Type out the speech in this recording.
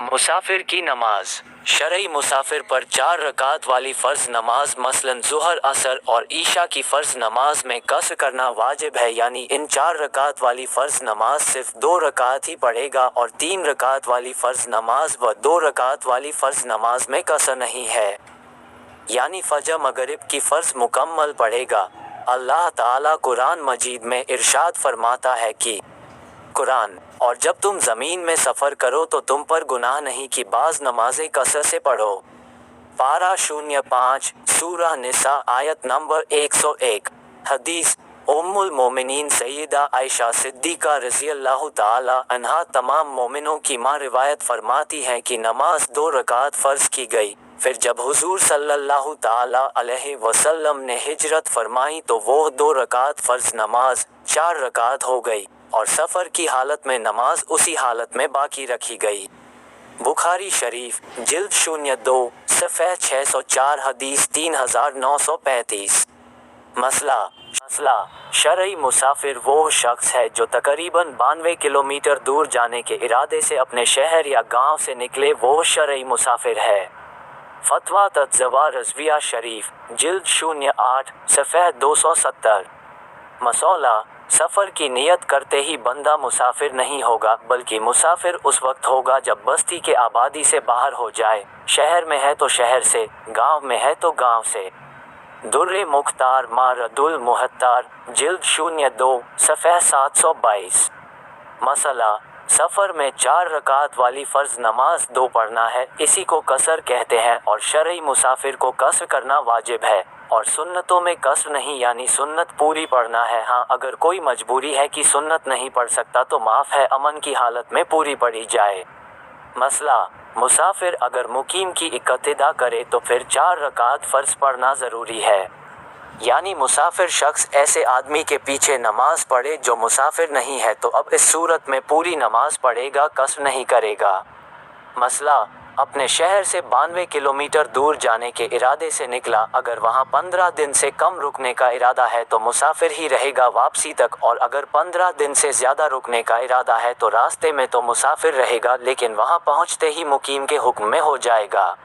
मुसाफिर की नमाज। शरई मुसाफिर पर 4 रकात वाली फ़र्ज़ नमाज मसलन ज़ुहर, असर और ईशा की फ़र्ज़ नमाज में कसर करना वाजिब है, यानी इन 4 रकात वाली फ़र्ज़ नमाज सिर्फ 2 रकात ही पढ़ेगा और 3 रकात वाली फ़र्ज़ नमाज व 2 रकात वाली फ़र्ज़ नमाज में कसर नहीं है, यानी फ़जर मगरिब की फ़र्ज़ मुकम्मल पढ़ेगा। अल्लाह ताला कुरान मजीद में इरशाद फरमाता है कि कुरान, और जब तुम ज़मीन में सफ़र करो तो तुम पर गुनाह नहीं कि बाज़ नमाज़ें कसर से पढ़ो। पारा 05 सूरह निसा आयत नंबर 101। हदीस उम्मुल मोमिनीन सैयदा आयशा सिद्दीक़ा रज़ियल्लाहु ताला अन्हा तमाम मोमिनों की माँ रिवायत फरमाती हैं कि नमाज 2 रकात फ़र्ज़ की गई। फिर जब हुज़ूर सल्लल्लाहु ताला अलैहि वसल्लम ने हिजरत फरमाई तो वो 2 रकात फ़र्ज़ नमाज 4 रकात हो गई और सफ़र की हालत में नमाज उसी हालत में बाकी रखी गई। बुखारी शरीफ जिल्द 02 सफ़ह 604 हदीस 3935। मसला शरई मुसाफिर वो शख्स है जो तकरीबन 92 किलोमीटर दूर जाने के इरादे से अपने शहर या गांव से निकले, वो शरई मुसाफिर है। फतवा तत्ज़वा रज़विया शरीफ जिल्द 08 सफ़ह 270। मसौला सफ़र की नियत करते ही बंदा मुसाफिर नहीं होगा, बल्कि मुसाफिर उस वक्त होगा जब बस्ती के आबादी से बाहर हो जाए। शहर में है तो शहर से, गांव में है तो गांव से। दुर्रे मुख्तार मारदुल मुहत्तार जिल्द 02 सफ़ह 722। मसला सफ़र में 4 रकात वाली फ़र्ज़ नमाज 2 पढ़ना है, इसी को कसर कहते हैं और शरई मुसाफिर को कसर करना वाजिब है और सुन्नतों में कसर नहीं, यानी सुन्नत पूरी पढ़ना है। हाँ, अगर कोई मजबूरी है कि सुन्नत नहीं पढ़ सकता तो माफ़ है, अमन की हालत में पूरी पढ़ी जाए। मसला मुसाफिर अगर मुकीम की इक्तिदा करे तो फिर 4 रकात फ़र्ज़ पढ़ना ज़रूरी है, यानी मुसाफिर शख्स ऐसे आदमी के पीछे नमाज पढ़े जो मुसाफिर नहीं है तो अब इस सूरत में पूरी नमाज पढ़ेगा, कसर नहीं करेगा। मसला अपने शहर से 92 किलोमीटर दूर जाने के इरादे से निकला, अगर वहाँ 15 दिन से कम रुकने का इरादा है तो मुसाफिर ही रहेगा वापसी तक, और अगर 15 दिन से ज़्यादा रुकने का इरादा है तो रास्ते में तो मुसाफिर रहेगा, लेकिन वहाँ पहुँचते ही मुकीम के हुक्म में हो जाएगा।